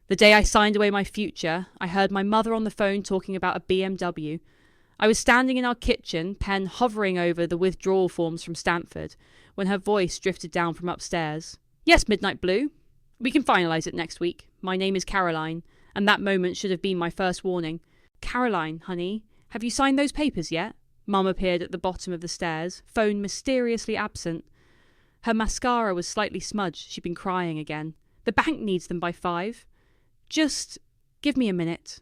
The day I signed away my future, I heard my mother on the phone talking about a BMW. I was standing in our kitchen, pen hovering over the withdrawal forms from Stanford, when her voice drifted down from upstairs. Yes, Midnight Blue. We can finalise it next week. My name is Caroline, and that moment should have been my first warning. Caroline, honey, have you signed those papers yet? Mum appeared at the bottom of the stairs, phone mysteriously absent. Her mascara was slightly smudged. She'd been crying again. The bank needs them by 5. Just give me a minute.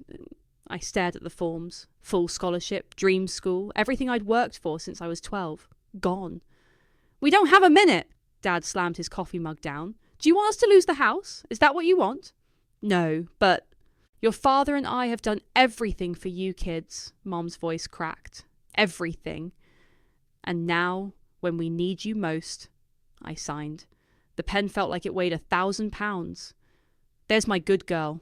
I stared at the forms. Full scholarship, dream school, everything I'd worked for since I was 12. Gone. We don't have a minute! Dad slammed his coffee mug down. Do you want us to lose the house? Is that what you want? No, but your father and I have done everything for you kids, Mom's voice cracked. Everything. And now, when we need you most, I signed. The pen felt like it weighed 1,000 pounds. There's my good girl.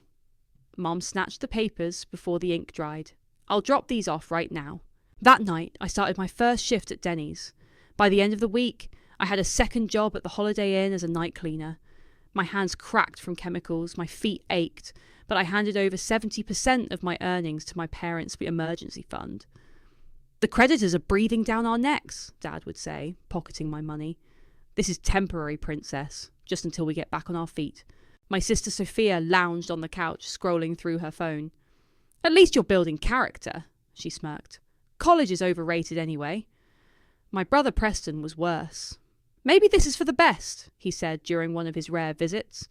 Mom snatched the papers before the ink dried. I'll drop these off right now. That night, I started my first shift at Denny's. By the end of the week, I had a second job at the Holiday Inn as a night cleaner. My hands cracked from chemicals, my feet ached, but I handed over 70% of my earnings to my parents' emergency fund. The creditors are breathing down our necks, Dad would say, pocketing my money. This is temporary, Princess, just until we get back on our feet. My sister Sophia lounged on the couch, scrolling through her phone. At least you're building character, she smirked. College is overrated anyway. My brother Preston was worse. Maybe this is for the best, he said during one of his rare visits.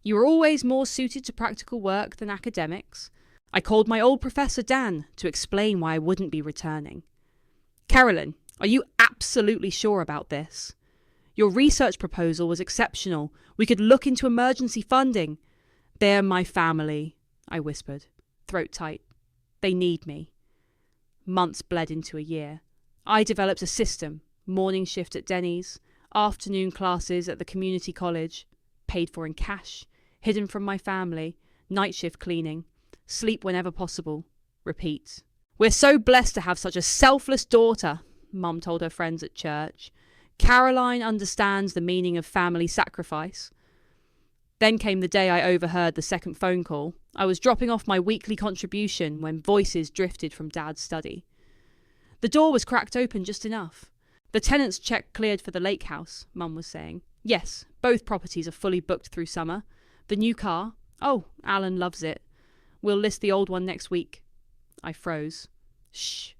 You are always more suited to practical work than academics. I called my old Professor Dan to explain why I wouldn't be returning. Carolyn, are you absolutely sure about this? Your research proposal was exceptional. We could look into emergency funding. They're my family, I whispered, throat tight. They need me. Months bled into a year. I developed a system, morning shift at Denny's, afternoon classes at the community college, paid for in cash, hidden from my family, night shift cleaning, sleep whenever possible, repeat. We're so blessed to have such a selfless daughter, Mum told her friends at church. Caroline understands the meaning of family sacrifice. Then came the day I overheard the second phone call. I was dropping off my weekly contribution when voices drifted from Dad's study. The door was cracked open just enough. The tenant's cheque cleared for the lake house, Mum was saying. Yes, both properties are fully booked through summer. The new car? Oh, Alan loves it. We'll list the old one next week. I froze. Shh.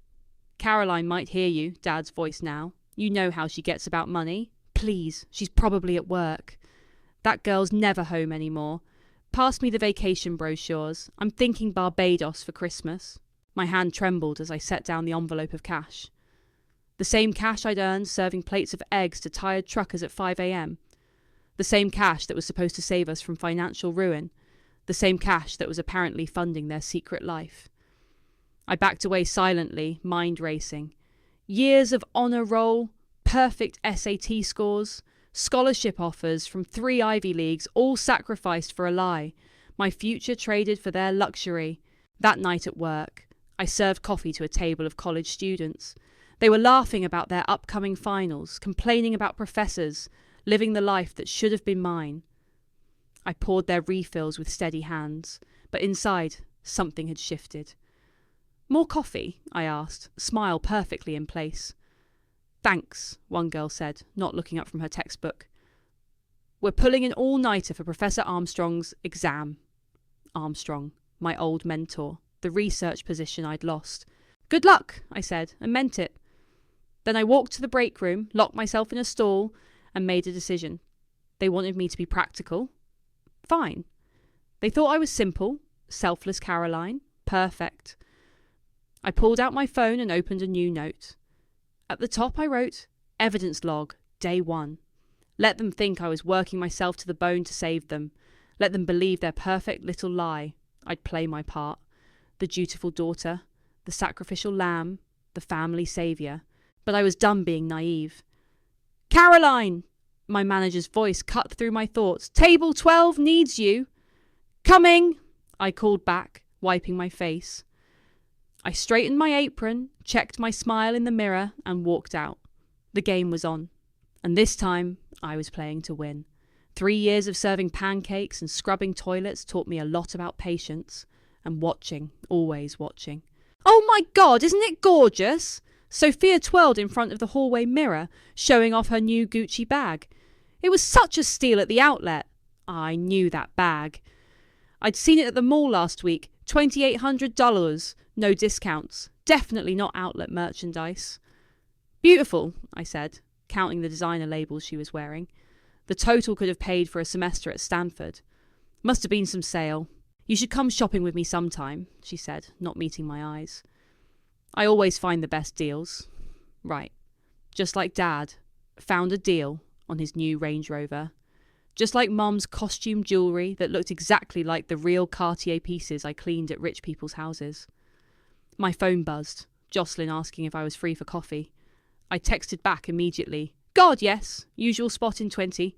Caroline might hear you, Dad's voice now. You know how she gets about money. Please, she's probably at work. That girl's never home anymore. Pass me the vacation brochures. I'm thinking Barbados for Christmas. My hand trembled as I set down the envelope of cash. The same cash I'd earned serving plates of eggs to tired truckers at 5 a.m. The same cash that was supposed to save us from financial ruin. The same cash that was apparently funding their secret life. I backed away silently, mind racing. Years of honour roll, perfect SAT scores, scholarship offers from 3 Ivy Leagues, all sacrificed for a lie. My future traded for their luxury. That night at work, I served coffee to a table of college students. They were laughing about their upcoming finals, complaining about professors, living the life that should have been mine. I poured their refills with steady hands, but inside, something had shifted. More coffee? I asked, smile perfectly in place. Thanks, one girl said, not looking up from her textbook. We're pulling an all-nighter for Professor Armstrong's exam. Armstrong, my old mentor, the research position I'd lost. Good luck, I said, and meant it. Then I walked to the break room, locked myself in a stall, and made a decision. They wanted me to be practical. Fine. They thought I was simple, selfless Caroline. Perfect. I pulled out my phone and opened a new note. At the top I wrote, Evidence log, day 1. Let them think I was working myself to the bone to save them. Let them believe their perfect little lie. I'd play my part. The dutiful daughter, the sacrificial lamb, the family saviour. But I was done being naive. Caroline! My manager's voice cut through my thoughts. Table 12 needs you. Coming! I called back, wiping my face. I straightened my apron, checked my smile in the mirror, and walked out. The game was on. And this time, I was playing to win. 3 years of serving pancakes and scrubbing toilets taught me a lot about patience. And watching, always watching. Oh my God, isn't it gorgeous? Sophia twirled in front of the hallway mirror, showing off her new Gucci bag. It was such a steal at the outlet. I knew that bag. I'd seen it at the mall last week, $2,800, no discounts. Definitely not outlet merchandise. Beautiful, I said, counting the designer labels she was wearing. The total could have paid for a semester at Stanford. Must have been some sale. You should come shopping with me sometime, she said, not meeting my eyes. I always find the best deals. Right. Just like Dad found a deal on his new Range Rover. Just like Mum's costume jewellery that looked exactly like the real Cartier pieces I cleaned at rich people's houses. My phone buzzed, Jocelyn asking if I was free for coffee. I texted back immediately. God, yes. Usual spot in 20.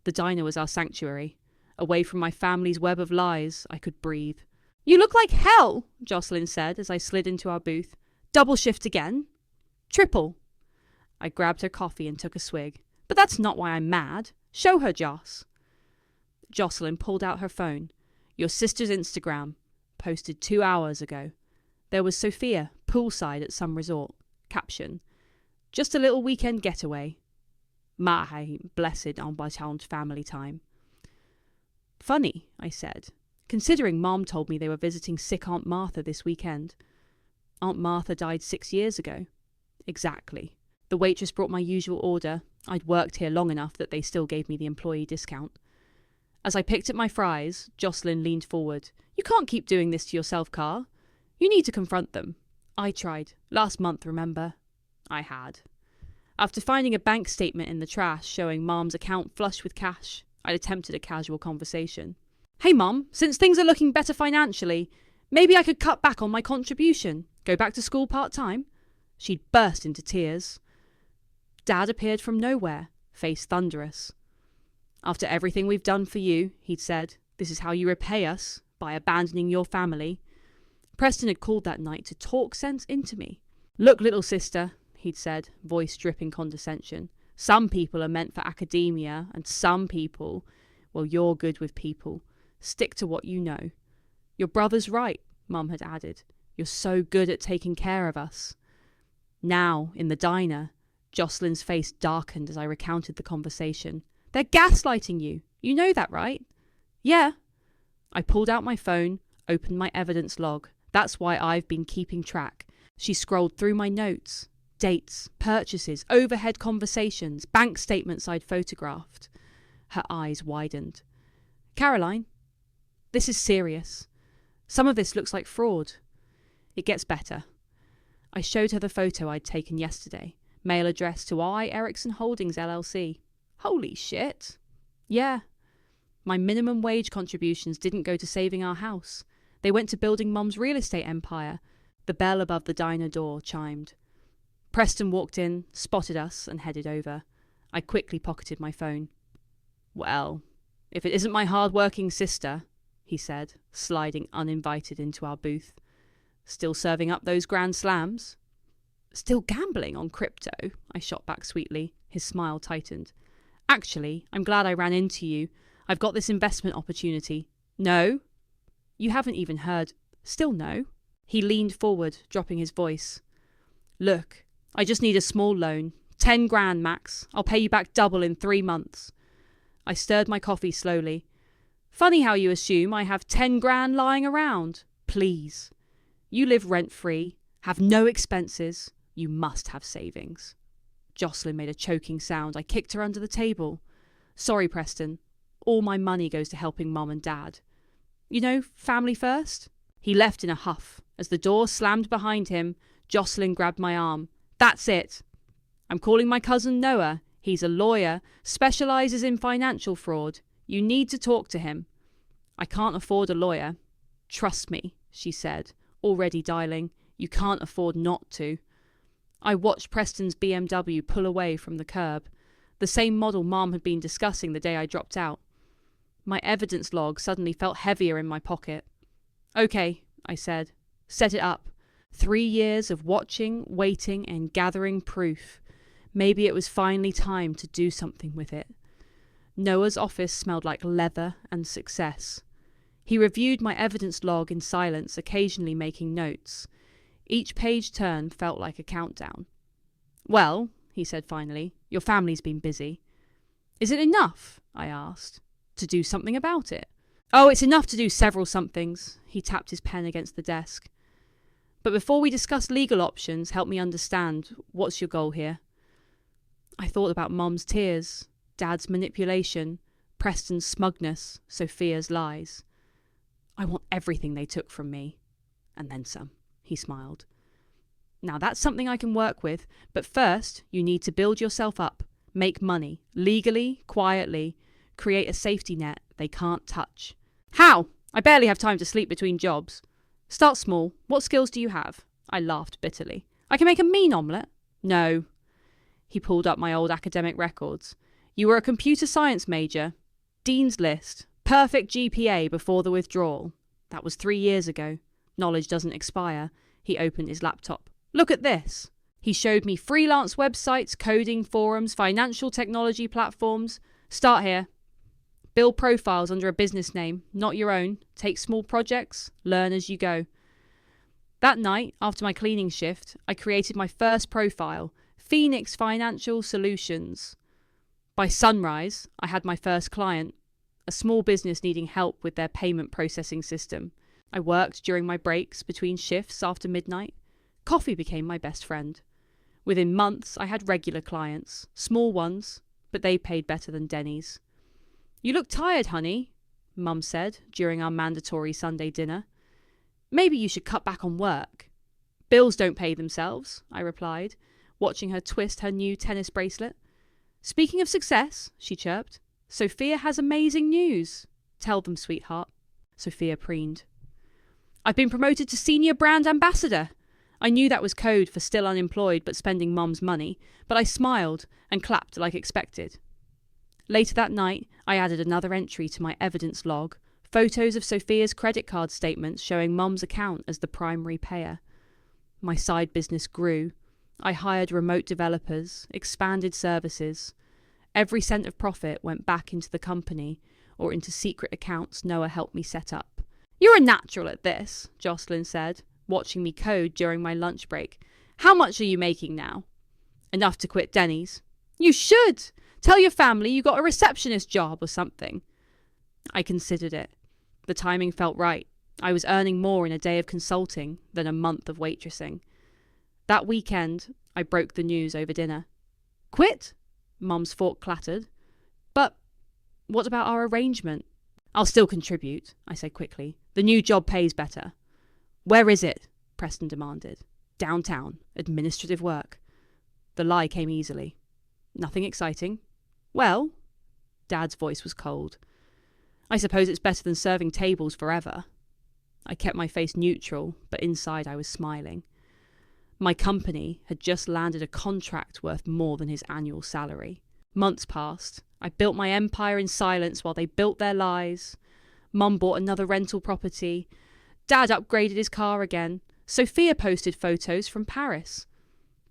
The diner was our sanctuary. Away from my family's web of lies, I could breathe. You look like hell, Jocelyn said as I slid into our booth. Double shift again? Triple. I grabbed her coffee and took a swig. But that's not why I'm mad. Show her, Joss. Jocelyn pulled out her phone. Your sister's Instagram. Posted 2 hours ago. There was Sophia, poolside at some resort. Caption. Just a little weekend getaway. My blessed embêtant family time. Funny, I said, considering Mom told me they were visiting sick Aunt Martha this weekend. Aunt Martha died 6 years ago. Exactly. The waitress brought my usual order. I'd worked here long enough that they still gave me the employee discount. As I picked at my fries, Jocelyn leaned forward. You can't keep doing this to yourself, Carl. You need to confront them. I tried. Last month, remember? I had. After finding a bank statement in the trash showing Mom's account flush with cash, I'd attempted a casual conversation. Hey, Mom, since things are looking better financially, maybe I could cut back on my contribution. Go back to school part-time? She'd burst into tears. Dad appeared from nowhere, face thunderous. After everything we've done for you, he'd said, this is how you repay us, by abandoning your family. Preston had called that night to talk sense into me. Look, little sister, he'd said, voice dripping condescension. Some people are meant for academia, and some people, well, you're good with people. Stick to what you know. Your brother's right, Mum had added. You're so good at taking care of us. Now, in the diner, Jocelyn's face darkened as I recounted the conversation. They're gaslighting you. You know that, right? Yeah. I pulled out my phone, opened my evidence log. That's why I've been keeping track. She scrolled through my notes. Dates, purchases, overhead conversations, bank statements I'd photographed. Her eyes widened. Caroline, this is serious. Some of this looks like fraud. It gets better. I showed her the photo I'd taken yesterday. Mail address to I. Erickson Holdings LLC. Holy shit. Yeah. My minimum wage contributions didn't go to saving our house. They went to building Mum's real estate empire. The bell above the diner door chimed. Preston walked in, spotted us, and headed over. I quickly pocketed my phone. Well, if it isn't my hard-working sister, he said, sliding uninvited into our booth. Still serving up those grand slams? Still gambling on crypto, I shot back sweetly. His smile tightened. Actually, I'm glad I ran into you. I've got this investment opportunity. No? You haven't even heard. Still no? He leaned forward, dropping his voice. Look, I just need a small loan. 10 grand max. I'll pay you back double in 3 months. I stirred my coffee slowly. Funny how you assume I have 10 grand lying around. Please. You live rent-free, have no expenses. You must have savings. Jocelyn made a choking sound. I kicked her under the table. Sorry, Preston. All my money goes to helping Mum and Dad. You know, family first? He left in a huff. As the door slammed behind him, Jocelyn grabbed my arm. That's it. I'm calling my cousin Noah. He's a lawyer, specialises in financial fraud. You need to talk to him. I can't afford a lawyer. Trust me, she said, already dialing. You can't afford not to. I watched Preston's BMW pull away from the curb, the same model Mom had been discussing the day I dropped out. My evidence log suddenly felt heavier in my pocket. Okay, I said. Set it up. 3 years of watching, waiting, and gathering proof. Maybe it was finally time to do something with it. Noah's office smelled like leather and success. He reviewed my evidence log in silence, occasionally making notes. Each page turn felt like a countdown. "Well," he said finally, "your family's been busy." "Is it enough?" I asked. "To do something about it?" "Oh, it's enough to do several somethings." He tapped his pen against the desk. "But before we discuss legal options, help me understand. What's your goal here?" I thought about Mum's tears, Dad's manipulation, Preston's smugness, Sophia's lies. "I want everything they took from me. And then some," he smiled. "Now that's something I can work with, but first you need to build yourself up, make money, legally, quietly, create a safety net they can't touch." "How? I barely have time to sleep between jobs." "Start small. What skills do you have?" I laughed bitterly. "I can make a mean omelette." "No." He pulled up my old academic records. "You were a computer science major. Dean's List. Perfect GPA before the withdrawal. That was 3 years ago. Knowledge doesn't expire." He opened his laptop. "Look at this." He showed me freelance websites, coding forums, financial technology platforms. "Start here. Build profiles under a business name, not your own. Take small projects. Learn as you go." That night, after my cleaning shift, I created my first profile, Phoenix Financial Solutions. By sunrise, I had my first client, a small business needing help with their payment processing system. I worked during my breaks between shifts after midnight. Coffee became my best friend. Within months, I had regular clients, small ones, but they paid better than Denny's. "You look tired, honey," Mum said during our mandatory Sunday dinner. "Maybe you should cut back on work." "Bills don't pay themselves," I replied, watching her twist her new tennis bracelet. "Speaking of success," she chirped, "Sophia has amazing news." "Tell them, sweetheart." Sophia preened. "I've been promoted to senior brand ambassador." I knew that was code for still unemployed but spending Mum's money, but I smiled and clapped like expected. Later that night, I added another entry to my evidence log, photos of Sophia's credit card statements showing Mum's account as the primary payer. My side business grew. I hired remote developers, expanded services. Every cent of profit went back into the company or into secret accounts Noah helped me set up. "You're a natural at this," Jocelyn said, watching me code during my lunch break. "How much are you making now?" "Enough to quit Denny's." "You should! Tell your family you got a receptionist job or something." I considered it. The timing felt right. I was earning more in a day of consulting than a month of waitressing. That weekend, I broke the news over dinner. "Quit?" Mum's fork clattered. "But what about our arrangement?" "I'll still contribute," I said quickly. "The new job pays better." "Where is it?" Preston demanded. "Downtown. Administrative work." The lie came easily. "Nothing exciting." "Well," Dad's voice was cold, "I suppose it's better than serving tables forever." I kept my face neutral, but inside I was smiling. My company had just landed a contract worth more than his annual salary. Months passed. I built my empire in silence while they built their lies. Mum bought another rental property. Dad upgraded his car again. Sophia posted photos from Paris.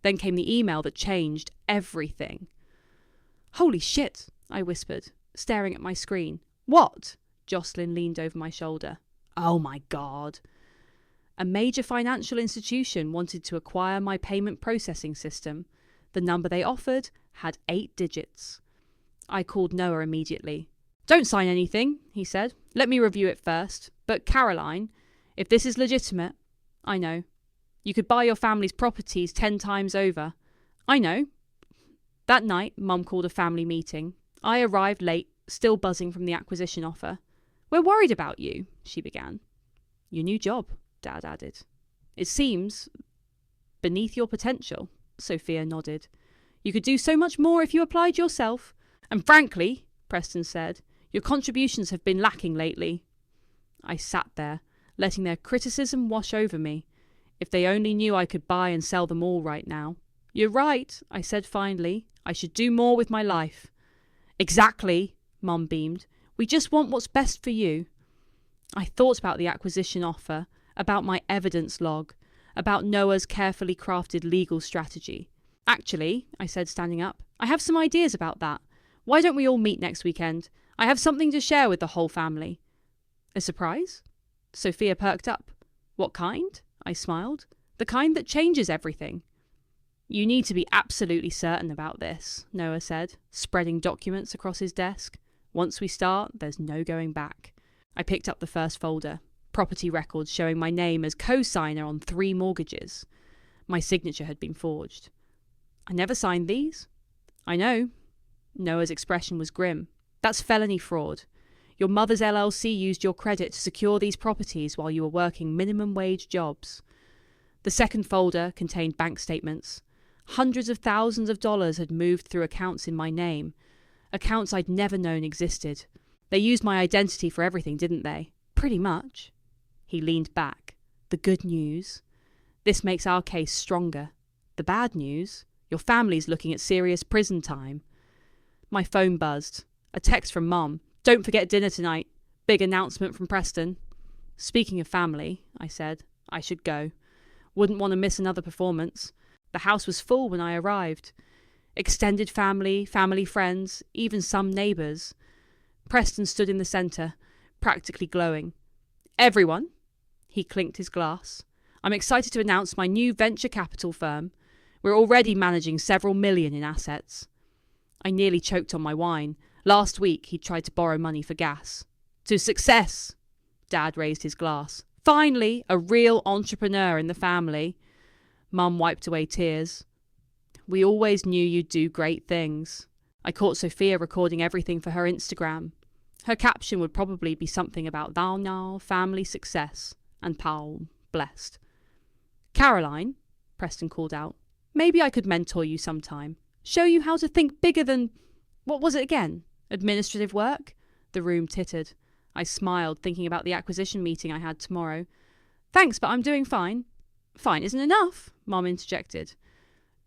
Then came the email that changed everything. "Holy shit," I whispered, staring at my screen. "What?" Jocelyn leaned over my shoulder. "Oh my God." A major financial institution wanted to acquire my payment processing system. The number they offered had 8 digits. I called Noah immediately. "Don't sign anything," he said. "Let me review it first. But Caroline, if this is legitimate..." "I know." "You could buy your family's properties 10 times over." "I know." That night, Mum called a family meeting. I arrived late, still buzzing from the acquisition offer. "We're worried about you," she began. "Your new job," Dad added. "It seems beneath your potential," Sophia nodded. "You could do so much more if you applied yourself. And frankly," Preston said, "your contributions have been lacking lately." I sat there, letting their criticism wash over me. If they only knew I could buy and sell them all right now. "You're right," I said finally. "I should do more with my life." "Exactly," Mum beamed. "We just want what's best for you." I thought about the acquisition offer, about my evidence log, about Noah's carefully crafted legal strategy. "Actually," I said, standing up, "I have some ideas about that. Why don't we all meet next weekend? I have something to share with the whole family. A surprise? Sophia perked up. What kind? I smiled. The kind that changes everything. You need to be absolutely certain about this, Noah said, spreading documents across his desk. Once we start, there's no going back. I picked up the first folder. Property records showing my name as co-signer on 3 mortgages. My signature had been forged. I never signed these. I know. Noah's expression was grim. That's felony fraud. Your mother's LLC used your credit to secure these properties while you were working minimum wage jobs. The second folder contained bank statements. Hundreds of thousands of dollars had moved through accounts in my name. Accounts I'd never known existed. They used my identity for everything, didn't they? Pretty much. He leaned back. The good news? This makes our case stronger. The bad news? Your family's looking at serious prison time. My phone buzzed. A text from Mum. Don't forget dinner tonight. Big announcement from Preston. Speaking of family, I said, I should go. Wouldn't want to miss another performance. The house was full when I arrived. Extended family, family friends, even some neighbours. Preston stood in the centre, practically glowing. Everyone, he clinked his glass. I'm excited to announce my new venture capital firm. We're already managing several million in assets. I nearly choked on my wine. Last week he'd tried to borrow money for gas. To success! Dad raised his glass. Finally, a real entrepreneur in the family. Mum wiped away tears. We always knew you'd do great things. I caught Sophia recording everything for her Instagram. Her caption would probably be something about thou now, family success, and Paul blessed. Caroline, Preston called out, maybe I could mentor you sometime. Show you how to think bigger than... What was it again? Administrative work? The room tittered. I smiled, thinking about the acquisition meeting I had tomorrow. Thanks, but I'm doing fine. Fine isn't enough, Mum interjected.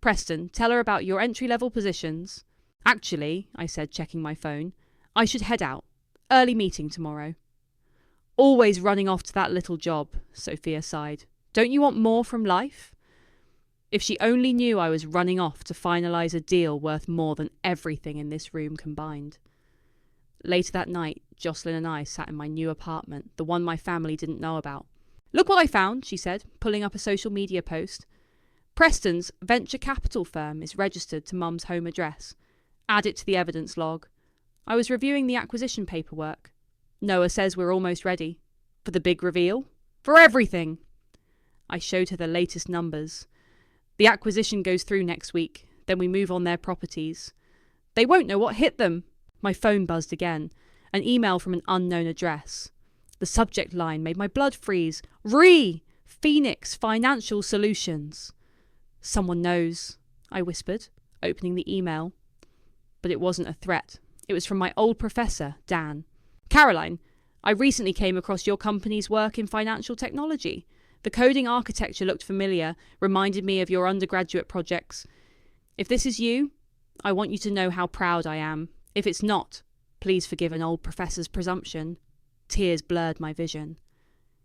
Preston, tell her about your entry-level positions. Actually, I said, checking my phone, I should head out. Early meeting tomorrow. Always running off to that little job, Sophia sighed. Don't you want more from life? If she only knew I was running off to finalise a deal worth more than everything in this room combined. Later that night, Jocelyn and I sat in my new apartment, the one my family didn't know about. Look what I found, she said, pulling up a social media post. Preston's venture capital firm is registered to Mum's home address. Add it to the evidence log. I was reviewing the acquisition paperwork. Noah says we're almost ready. For the big reveal? For everything! I showed her the latest numbers. The acquisition goes through next week, then we move on their properties. They won't know what hit them. My phone buzzed again. An email from an unknown address. The subject line made my blood freeze. Phoenix Financial Solutions. Someone knows, I whispered, opening the email. But it wasn't a threat. It was from my old professor, Dan. Caroline, I recently came across your company's work in financial technology. The coding architecture looked familiar, reminded me of your undergraduate projects. If this is you, I want you to know how proud I am. If it's not, please forgive an old professor's presumption. Tears blurred my vision.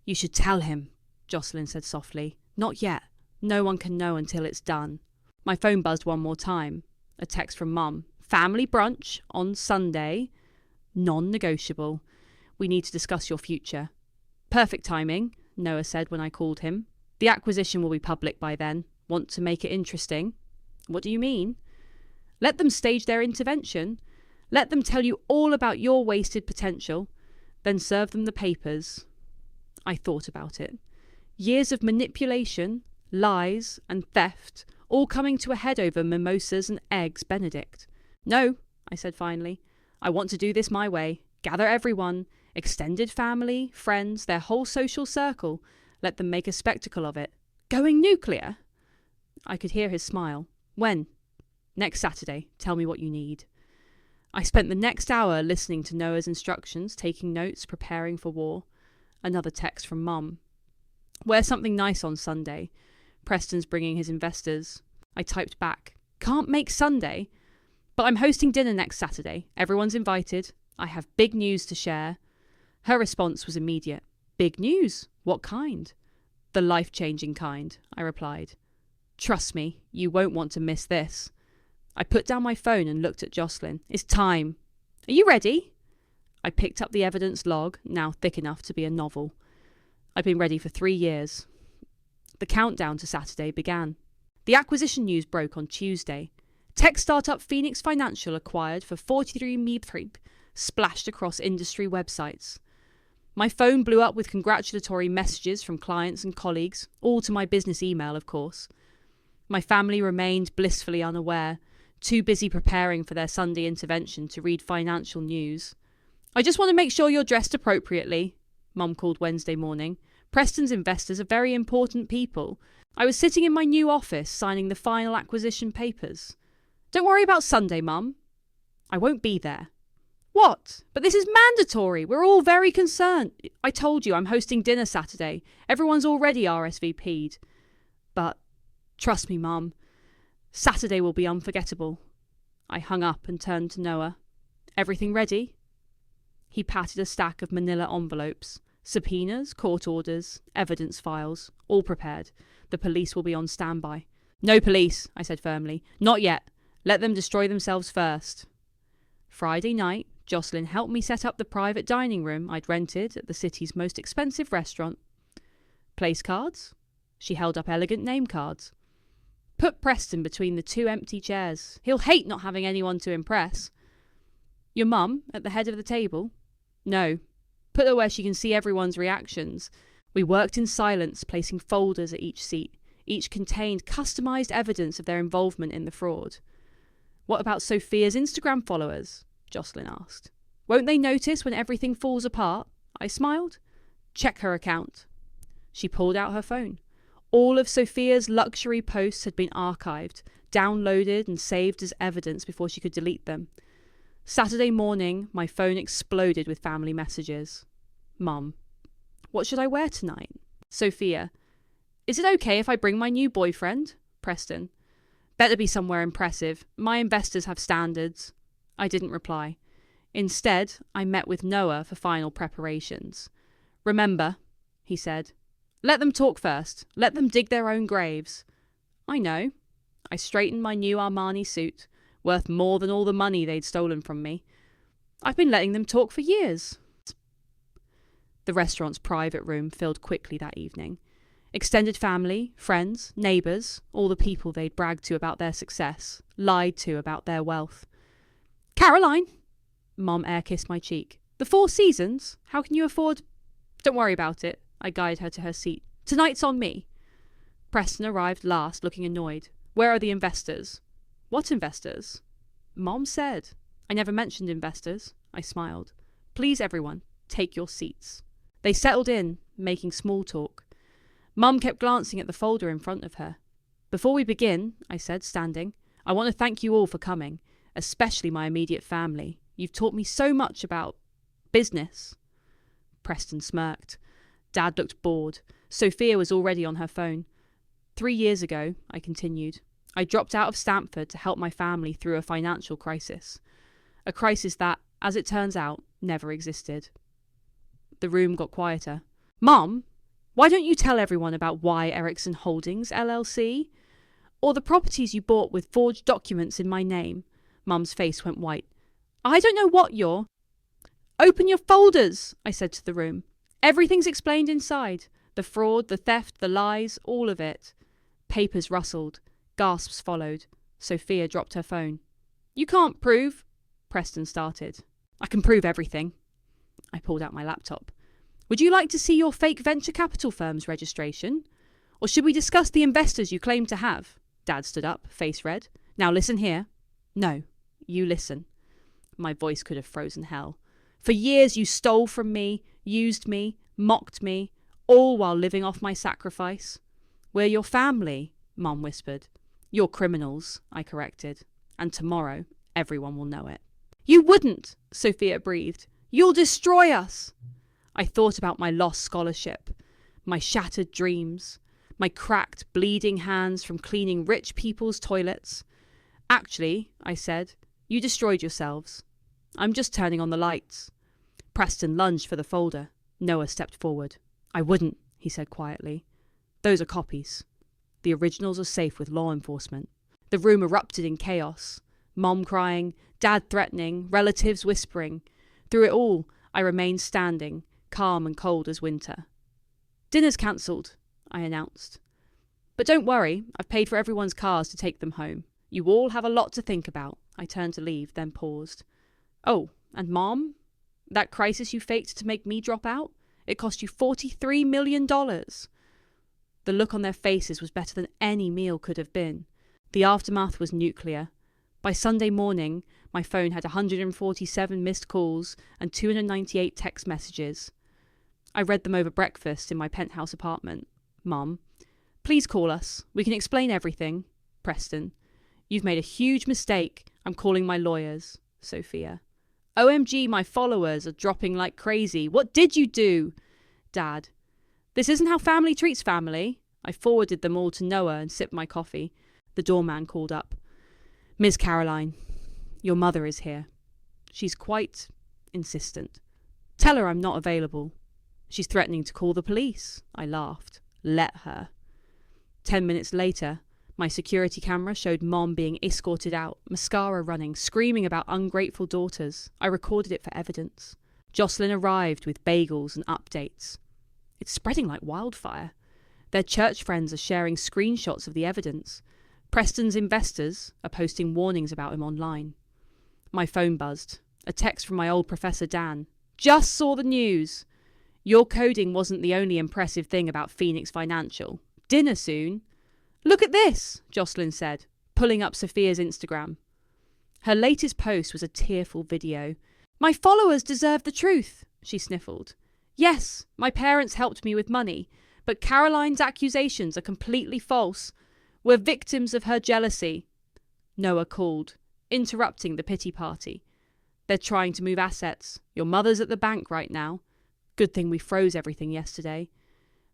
You should tell him, Jocelyn said softly. Not yet. No one can know until it's done. My phone buzzed one more time. A text from Mum. Family brunch on Sunday. Non-negotiable. We need to discuss your future. Perfect timing, Noah said when I called him. The acquisition will be public by then. Want to make it interesting? What do you mean? Let them stage their intervention. Let them tell you all about your wasted potential. Then serve them the papers. I thought about it. Years of manipulation, lies, and theft, all coming to a head over mimosas and eggs Benedict. No, I said finally. I want to do this my way. Gather everyone, extended family, friends, their whole social circle. Let them make a spectacle of it. Going nuclear? I could hear his smile. When? Next Saturday. Tell me what you need. I spent the next hour listening to Noah's instructions, taking notes, preparing for war. Another text from Mum. Wear something nice on Sunday. Preston's bringing his investors. I typed back. Can't make Sunday. But I'm hosting dinner next Saturday. Everyone's invited. I have big news to share. Her response was immediate. Big news? What kind? The life-changing kind, I replied. Trust me, you won't want to miss this. I put down my phone and looked at Jocelyn. It's time. Are you ready? I picked up the evidence log, now thick enough to be a novel. I'd been ready for 3 years. The countdown to Saturday began. The acquisition news broke on Tuesday. Tech startup Phoenix Financial acquired for 43 million splashed across industry websites. My phone blew up with congratulatory messages from clients and colleagues, all to my business email, of course. My family remained blissfully unaware, too busy preparing for their Sunday intervention to read financial news. I just want to make sure you're dressed appropriately, Mum called Wednesday morning. Preston's investors are very important people. I was sitting in my new office signing the final acquisition papers. Don't worry about Sunday, Mum. I won't be there. What? But this is mandatory. We're all very concerned. I told you I'm hosting dinner Saturday. Everyone's already RSVP'd. But trust me, Mum, Saturday will be unforgettable. I hung up and turned to Noah. Everything ready? He patted a stack of manila envelopes. Subpoenas, court orders, evidence files, all prepared. The police will be on standby. No police, I said firmly. Not yet. Let them destroy themselves first. Friday night, Jocelyn helped me set up the private dining room I'd rented at the city's most expensive restaurant. Place cards? She held up elegant name cards. Put Preston between the 2 empty chairs. He'll hate not having anyone to impress. Your mum at the head of the table? No. Put her where she can see everyone's reactions. We worked in silence, placing folders at each seat. Each contained customised evidence of their involvement in the fraud. What about Sophia's Instagram followers? Jocelyn asked. Won't they notice when everything falls apart? I smiled. Check her account. She pulled out her phone. All of Sophia's luxury posts had been archived, downloaded and saved as evidence before she could delete them. Saturday morning, my phone exploded with family messages. Mum, what should I wear tonight? Sophia, is it okay if I bring my new boyfriend? Preston, better be somewhere impressive. My investors have standards. I didn't reply. Instead, I met with Noah for final preparations. Remember, he said, let them talk first. Let them dig their own graves. I know. I straightened my new Armani suit, worth more than all the money they'd stolen from me. I've been letting them talk for years. The restaurant's private room filled quickly that evening. Extended family, friends, neighbours, all the people they'd bragged to about their success, lied to about their wealth. Caroline! Mom air-kissed my cheek. The 4 Seasons? How can you afford... Don't worry about it. I guided her to her seat. Tonight's on me. Preston arrived last, looking annoyed. Where are the investors? What investors? Mom said. I never mentioned investors. I smiled. Please, everyone, take your seats. They settled in, making small talk. Mum kept glancing at the folder in front of her. Before we begin, I said, standing, I want to thank you all for coming, especially my immediate family. You've taught me so much about business. Preston smirked. Dad looked bored. Sophia was already on her phone. 3 years ago, I continued, I dropped out of Stanford to help my family through a financial crisis. A crisis that, as it turns out, never existed. The room got quieter. Mom, why don't you tell everyone about Y. Erickson Holdings, LLC? Or the properties you bought with forged documents in my name? Mum's face went white. I don't know what you're... Open your folders, I said to the room. Everything's explained inside. The fraud, the theft, the lies, all of it. Papers rustled. Gasps followed. Sophia dropped her phone. You can't prove... Preston started. I can prove everything. I pulled out my laptop. Would you like to see your fake venture capital firm's registration? Or should we discuss the investors you claim to have? Dad stood up, face red. Now listen here. No, you listen. My voice could have frozen hell. For years you stole from me, used me, mocked me, all while living off my sacrifice. We're your family, Mum whispered. You're criminals, I corrected. And tomorrow, everyone will know it. You wouldn't, Sophia breathed. You'll destroy us. I thought about my lost scholarship, my shattered dreams, my cracked, bleeding hands from cleaning rich people's toilets. Actually, I said, you destroyed yourselves. I'm just turning on the lights. Preston lunged for the folder. Noah stepped forward. I wouldn't, he said quietly. Those are copies. The originals are safe with law enforcement. The room erupted in chaos. Mom crying, Dad threatening, relatives whispering. Through it all, I remained standing, calm and cold as winter. "Dinner's cancelled," I announced. "But don't worry, I've paid for everyone's cars to take them home. You all have a lot to think about." I turned to leave, then paused. "Oh, and Mom? That crisis you faked to make me drop out? It cost you $43 million. The look on their faces was better than any meal could have been. The aftermath was nuclear. By Sunday morning, my phone had 147 missed calls and 298 text messages. I read them over breakfast in my penthouse apartment. "Mum, please call us. We can explain everything." Preston. "You've made a huge mistake. I'm calling my lawyers." Sophia. "OMG, my followers are dropping like crazy. What did you do?" Dad. "This isn't how family treats family." I forwarded them all to Noah and sipped my coffee. The doorman called up. "Miss Caroline, your mother is here. She's quite insistent. Tell her I'm not available. She's threatening to call the police." I laughed. Let her. 10 minutes later, my security camera showed Mom being escorted out, mascara running, screaming about ungrateful daughters. I recorded it for evidence. Jocelyn arrived with bagels and updates. It's spreading like wildfire. Their church friends are sharing screenshots of the evidence. Preston's investors are posting warnings about him online. My phone buzzed. A text from my old Professor Dan. "Just saw the news. Your coding wasn't the only impressive thing about Phoenix Financial. Dinner soon." "Look at this," Jocelyn said, pulling up Sophia's Instagram. Her latest post was a tearful video. "My followers deserve the truth," she sniffled. "Yes, my parents helped me with money, but Caroline's accusations are completely false. We're victims of her jealousy." Noah called, interrupting the pity party. "They're trying to move assets. Your mother's at the bank right now. Good thing we froze everything yesterday.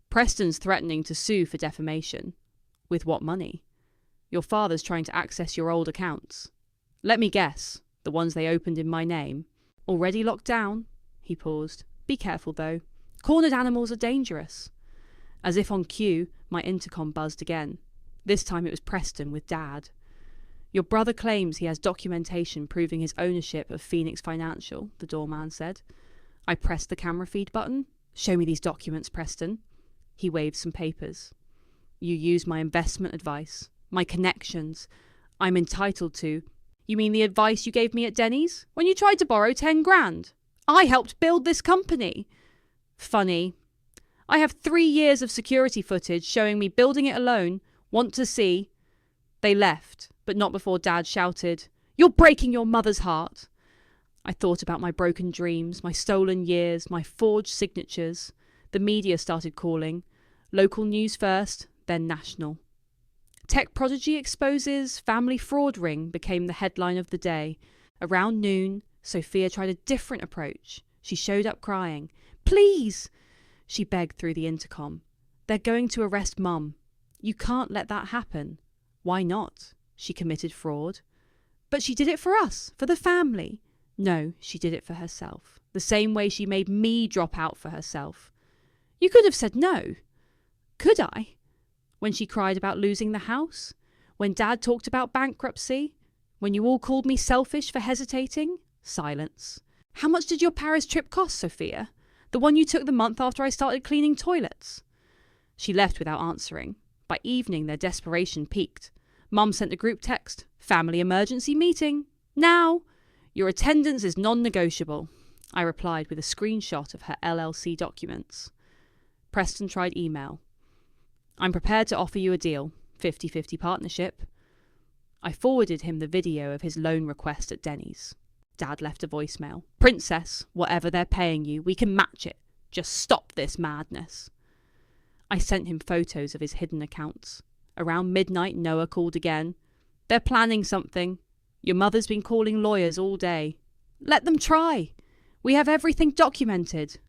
Preston's threatening to sue for defamation." "With what money?" "Your father's trying to access your old accounts. Let me guess, the ones they opened in my name. Already locked down." He paused. "Be careful, though. Cornered animals are dangerous." As if on cue, my intercom buzzed again. This time it was Preston with Dad. "Your brother claims he has documentation proving his ownership of Phoenix Financial," the doorman said. I pressed the camera feed button. "Show me these documents, Preston." He waved some papers. "You used my investment advice, my connections. I'm entitled to..." "You mean the advice you gave me at Denny's when you tried to borrow 10 grand? I helped build this company." "Funny. I have 3 years of security footage showing me building it alone. Want to see?" They left, but not before Dad shouted, "You're breaking your mother's heart." I thought about my broken dreams, my stolen years, my forged signatures. The media started calling. Local news first, then national. "Tech prodigy exposes family fraud ring" became the headline of the day. Around noon, Sophia tried a different approach. She showed up crying. "Please," she begged through the intercom. "They're going to arrest Mum. You can't let that happen." "Why not? She committed fraud." "But she did it for us, for the family." "No, she did it for herself. The same way she made me drop out for herself." "You could have said no." "Could I? When she cried about losing the house? When Dad talked about bankruptcy? When you all called me selfish for hesitating?" Silence. "How much did your Paris trip cost, Sophia? The one you took the month after I started cleaning toilets?" She left without answering. By evening, their desperation peaked. Mum sent a group text. "Family emergency meeting. Now. Your attendance is non-negotiable." I replied with a screenshot of her LLC documents. Preston tried email. "I'm prepared to offer you a deal. 50-50 partnership." I forwarded him the video of his loan request at Denny's. Dad left a voicemail. "Princess, whatever they're paying you, we can match it. Just stop this madness." I sent him photos of his hidden accounts. Around midnight, Noah called again. "They're planning something. Your mother's been calling lawyers all day." "Let them try. We have everything documented."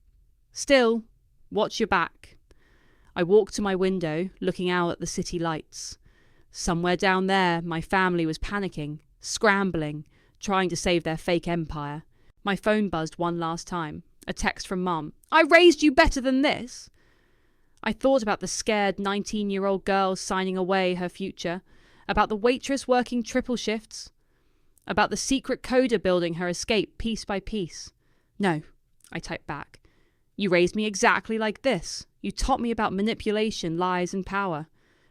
"Still, watch your back." I walked to my window, looking out at the city lights. Somewhere down there, my family was panicking, scrambling, trying to save their fake empire. My phone buzzed one last time. A text from Mum. "I raised you better than this." I thought about the scared 19-year-old girl signing away her future, about the waitress working triple shifts. About the secret coder building her escape piece by piece. No, I typed back. You raised me exactly like this. You taught me about manipulation, lies, and power.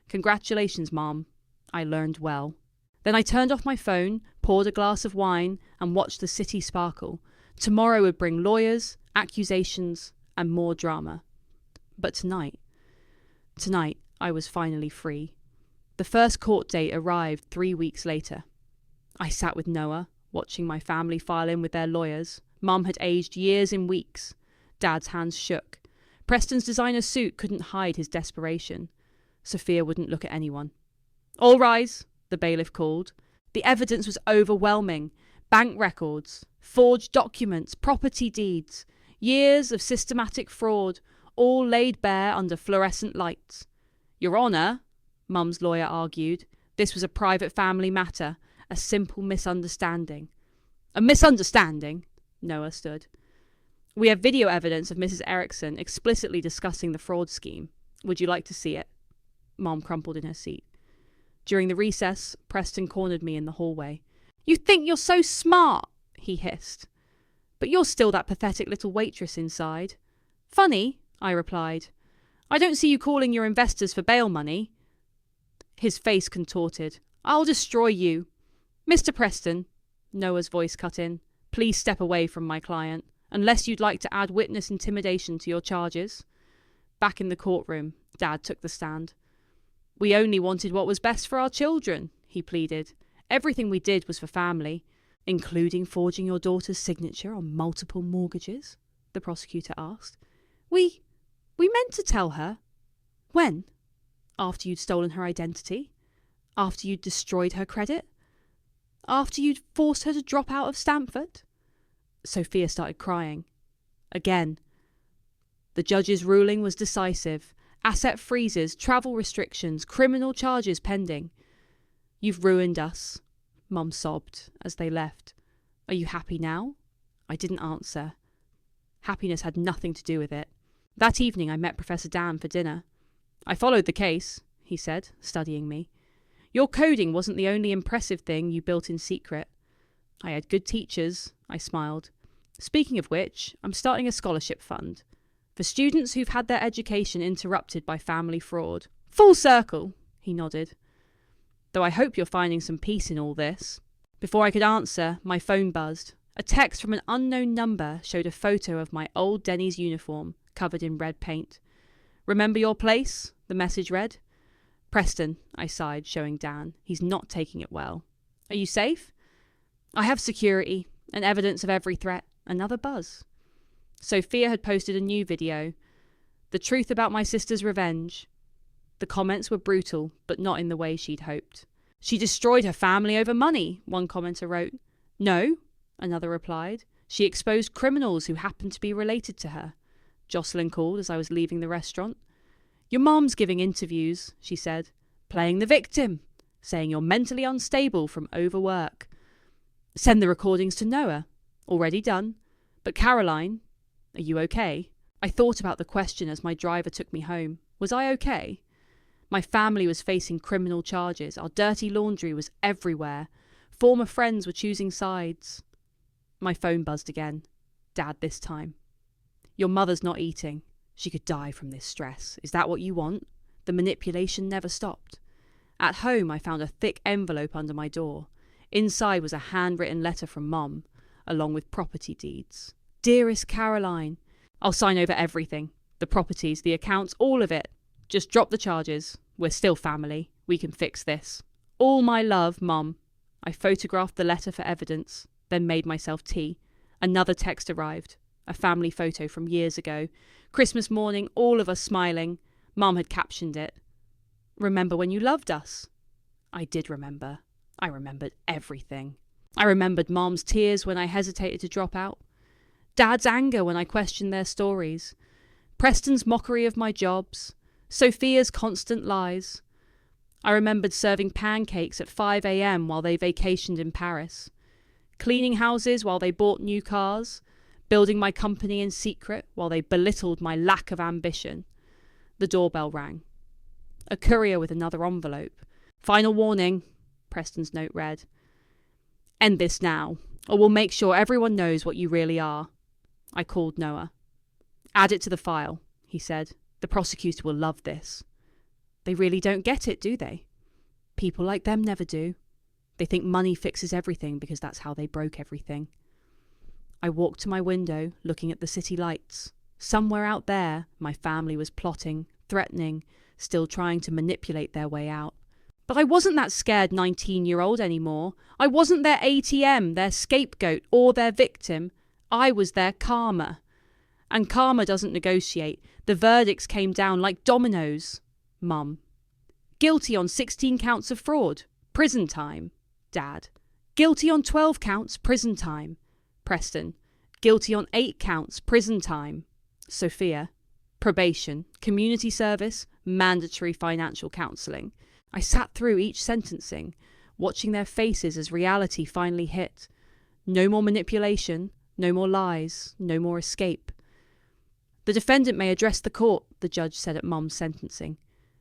Congratulations, Mom. I learned well. Then I turned off my phone, poured a glass of wine, and watched the city sparkle. Tomorrow would bring lawyers, accusations, and more drama. But tonight I was finally free. The first court date arrived 3 weeks later. I sat with Noah, watching my family file in with their lawyers. Mum had aged years in weeks. Dad's hands shook. Preston's designer suit couldn't hide his desperation. Sophia wouldn't look at anyone. All rise, the bailiff called. The evidence was overwhelming. Bank records, forged documents, property deeds, years of systematic fraud, all laid bare under fluorescent lights. Your Honour, Mum's lawyer argued, this was a private family matter, a simple misunderstanding. A misunderstanding? Noah stood. We have video evidence of Mrs. Erickson explicitly discussing the fraud scheme. Would you like to see it? Mom crumpled in her seat. During the recess, Preston cornered me in the hallway. You think you're so smart, he hissed. But you're still that pathetic little waitress inside. Funny, I replied. I don't see you calling your investors for bail money. His face contorted. I'll destroy you. Mr. Preston, Noah's voice cut in, please step away from my client, unless you'd like to add witness intimidation to your charges. Back in the courtroom, Dad took the stand. We only wanted what was best for our children, he pleaded. Everything we did was for family, including forging your daughter's signature on multiple mortgages, the prosecutor asked. We meant to tell her. When? After you'd stolen her identity? After you'd destroyed her credit? After you'd forced her to drop out of Stanford? Sophia started crying. Again. The judge's ruling was decisive. Asset freezes, travel restrictions, criminal charges pending. You've ruined us, Mum sobbed as they left. Are you happy now? I didn't answer. Happiness had nothing to do with it. That evening I met Professor Dan for dinner. I followed the case, he said, studying me. Your coding wasn't the only impressive thing you built in secret. I had good teachers, I smiled. Speaking of which, I'm starting a scholarship fund for students who've had their education interrupted by family fraud. Full circle, he nodded. Though I hope you're finding some peace in all this. Before I could answer, my phone buzzed. A text from an unknown number showed a photo of my old Denny's uniform, covered in red paint. Remember your place? The message read. Preston, I sighed, showing Dan. He's not taking it well. Are you safe? I have security and evidence of every threat. Another buzz. Sophia had posted a new video. The truth about my sister's revenge. The comments were brutal, but not in the way she'd hoped. She destroyed her family over money, one commenter wrote. No, another replied. She exposed criminals who happened to be related to her. Jocelyn called as I was leaving the restaurant. Your mom's giving interviews, she said, playing the victim, saying you're mentally unstable from overwork. Send the recordings to Noah. Already done. But Caroline, are you okay? I thought about the question as my driver took me home. Was I okay? My family was facing criminal charges. Our dirty laundry was everywhere. Former friends were choosing sides. My phone buzzed again. Dad this time. Your mother's not eating. She could die from this stress. Is that what you want? The manipulation never stopped. At home, I found a thick envelope under my door. Inside was a handwritten letter from Mum, along with property deeds. Dearest Caroline, I'll sign over everything. The properties, the accounts, all of it. Just drop the charges. We're still family. We can fix this. All my love, Mum. I photographed the letter for evidence, then made myself tea. Another text arrived. A family photo from years ago. Christmas morning, all of us smiling. Mum had captioned it. Remember when you loved us? I did remember. I remembered everything. I remembered Mum's tears when I hesitated to drop out. Dad's anger when I questioned their stories. Preston's mockery of my jobs. Sophia's constant lies. I remembered serving pancakes at 5 a.m. while they vacationed in Paris. Cleaning houses while they bought new cars. Building my company in secret while they belittled my lack of ambition. The doorbell rang. A courier with another envelope. Final warning, Preston's note read. End this now, or we'll make sure everyone knows what you really are. I called Noah. Add it to the file, he said. The prosecutor will love this. They really don't get it, do they? People like them never do. They think money fixes everything because that's how they broke everything. I walked to my window, looking at the city lights. Somewhere out there, my family was plotting, threatening, still trying to manipulate their way out. But I wasn't that scared 19-year-old anymore. I wasn't their ATM, their scapegoat, or their victim. I was their karma. And karma doesn't negotiate. The verdicts came down like dominoes. Mum. Guilty on 16 counts of fraud. Prison time. Dad. Guilty on 12 counts. Prison time. Preston. Guilty on 8 counts. Prison time. Sophia. Probation. Community service. Mandatory financial counselling. I sat through each sentencing, watching their faces as reality finally hit. No more manipulation. No more lies. No more escape. The defendant may address the court, the judge said at Mum's sentencing.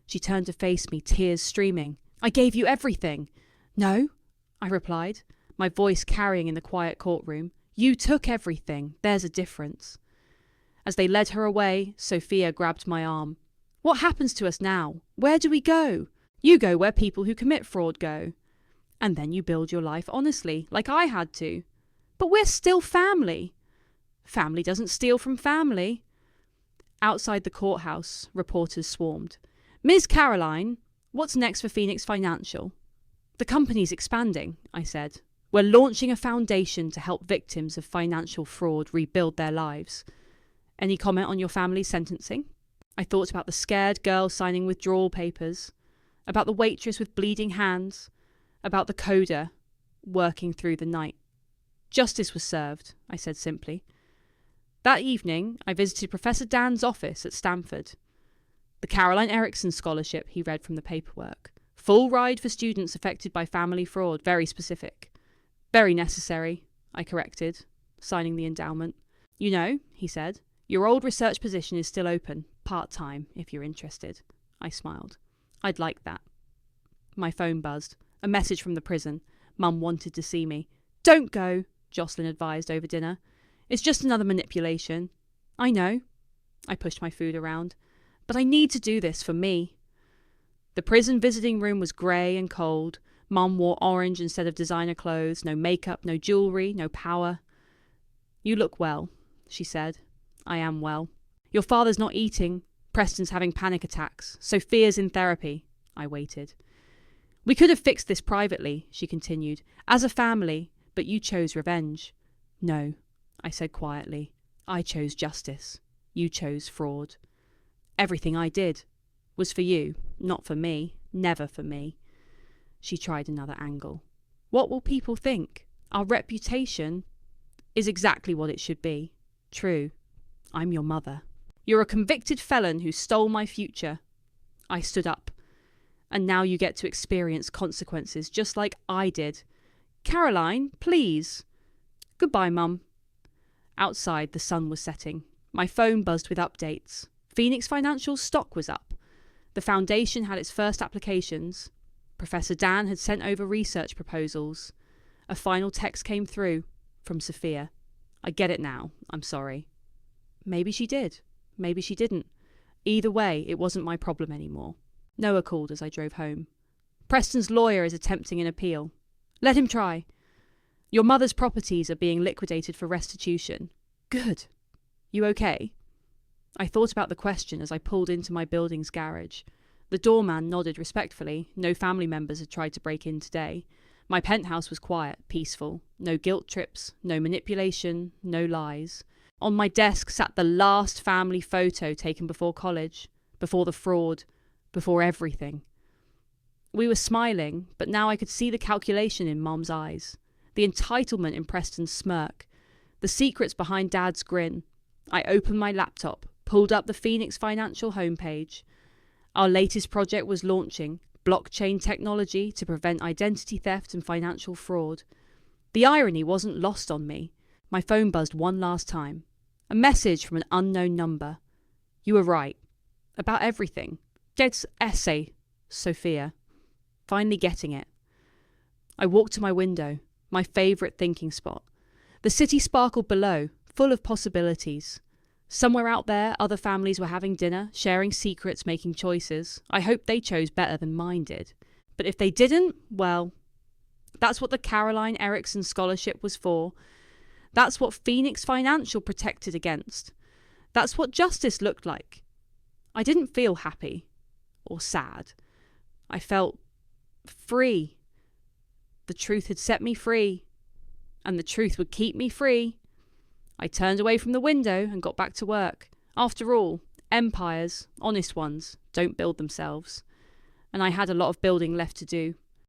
She turned to face me, tears streaming. I gave you everything. No, I replied, my voice carrying in the quiet courtroom. You took everything. There's a difference. As they led her away, Sophia grabbed my arm. What happens to us now? Where do we go? You go where people who commit fraud go. And then you build your life honestly, like I had to. But we're still family. Family doesn't steal from family. Outside the courthouse, reporters swarmed. Ms. Caroline, what's next for Phoenix Financial? The company's expanding, I said. We're launching a foundation to help victims of financial fraud rebuild their lives. Any comment on your family's sentencing? I thought about the scared girl signing withdrawal papers, about the waitress with bleeding hands, about the coder working through the night. Justice was served, I said simply. That evening, I visited Professor Dan's office at Stanford. The Caroline Erickson Scholarship, he read from the paperwork. Full ride for students affected by family fraud, very specific. Very necessary, I corrected, signing the endowment. You know, he said, your old research position is still open, part-time, if you're interested. I smiled. I'd like that. My phone buzzed. A message from the prison. Mum wanted to see me. Don't go, Jocelyn advised over dinner. It's just another manipulation. I know. I pushed my food around. But I need to do this for me. The prison visiting room was grey and cold. Mum wore orange instead of designer clothes. No makeup, no jewellery, no power. You look well, she said. I am well. Your father's not eating. Preston's having panic attacks. Sophia's in therapy. I waited. We could have fixed this privately, she continued, as a family, but you chose revenge. No, I said quietly. I chose justice. You chose fraud. Everything I did was for you, not for me, never for me. She tried another angle. What will people think? Our reputation is exactly what it should be. True. I'm your mother. You're a convicted felon who stole my future. I stood up. And now you get to experience consequences just like I did. Caroline, please. Goodbye, Mum. Outside, the sun was setting. My phone buzzed with updates. Phoenix Financial's stock was up. The foundation had its first applications. Professor Dan had sent over research proposals. A final text came through from Sophia. I get it now. I'm sorry. Maybe she did. Maybe she didn't. Either way, it wasn't my problem anymore. Noah called as I drove home. Preston's lawyer is attempting an appeal. Let him try. Your mother's properties are being liquidated for restitution. Good. You okay? I thought about the question as I pulled into my building's garage. The doorman nodded respectfully. No family members had tried to break in today. My penthouse was quiet, peaceful. No guilt trips, no manipulation, no lies. On my desk sat the last family photo taken before college, before the fraud, before everything. We were smiling, but now I could see the calculation in Mum's eyes, the entitlement in Preston's smirk, the secrets behind Dad's grin. I opened my laptop, pulled up the Phoenix Financial homepage. Our latest project was launching, blockchain technology to prevent identity theft and financial fraud. The irony wasn't lost on me. My phone buzzed one last time. A message from an unknown number. You were right. About everything. Dead essay, Sophia. Finally getting it. I walked to my window. my favourite thinking spot. The city sparkled below, full of possibilities. Somewhere out there, other families were having dinner, sharing secrets, making choices. I hoped they chose better than mine did. But if they didn't, well, that's what the Caroline Erickson Scholarship was for. That's what Phoenix Financial protected against. That's what justice looked like. I didn't feel happy or sad. I felt free. The truth had set me free, and the truth would keep me free. I turned away from the window and got back to work. After all, empires, honest ones, don't build themselves. And I had a lot of building left to do.